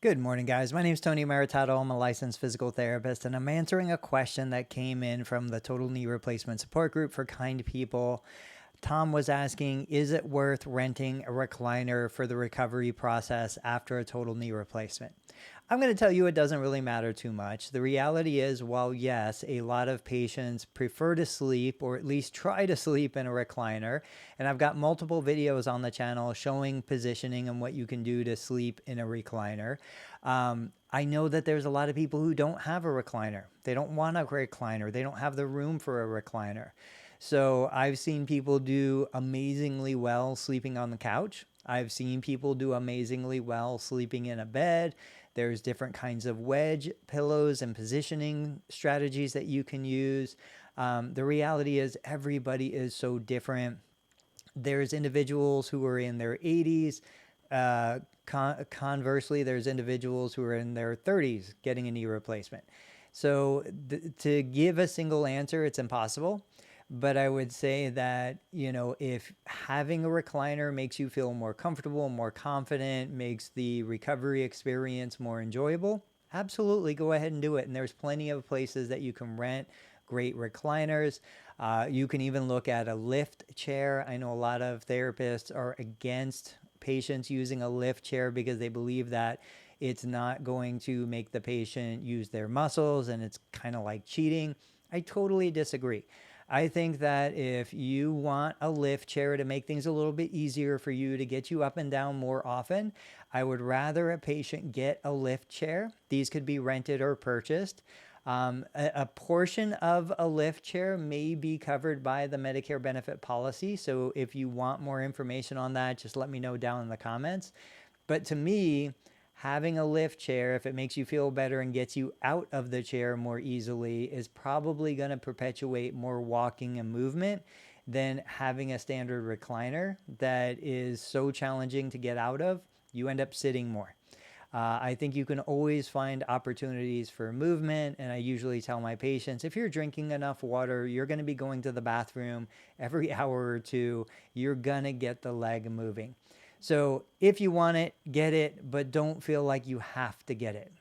Good morning, guys. My name is Tony Maritato. I'm a licensed physical therapist, and I'm answering a question that came in from the Total Knee Replacement Support Group for Kind People. Tom was asking, is it worth renting a recliner for the recovery process after a total knee replacement? I'm going to tell you it doesn't really matter too much. The reality is, while yes, a lot of patients prefer to sleep or at least try to sleep in a recliner, and I've got multiple videos on the channel showing positioning and what you can do to sleep in a recliner. I know that there's a lot of people who don't have a recliner. They don't want a recliner. They don't have the room for a recliner. So I've seen people do amazingly well sleeping on the couch. I've seen people do amazingly well sleeping in a bed. There's different kinds of wedge pillows and positioning strategies that you can use. The reality is everybody is so different. There's individuals who are in their 80s. Conversely, there's individuals who are in their 30s getting a knee replacement. So to give a single answer, it's impossible. But I would say that, if having a recliner makes you feel more comfortable, more confident, makes the recovery experience more enjoyable, absolutely go ahead and do it. And there's plenty of places that you can rent great recliners. You can even look at a lift chair. I know a lot of therapists are against patients using a lift chair because they believe that it's not going to make the patient use their muscles and it's kind of like cheating. I totally disagree. I think that if you want a lift chair to make things a little bit easier for you to get you up and down more often, I would rather a patient get a lift chair. These could be rented or purchased. A portion of a lift chair may be covered by the Medicare benefit policy. So if you want more information on that, just let me know down in the comments. But to me, having a lift chair, if it makes you feel better and gets you out of the chair more easily, is probably going to perpetuate more walking and movement than having a standard recliner that is so challenging to get out of. You end up sitting more. I think you can always find opportunities for movement, and I usually tell my patients, if you're drinking enough water, you're going to be going to the bathroom every hour or two, you're going to get the leg moving. So if you want it, get it, but don't feel like you have to get it.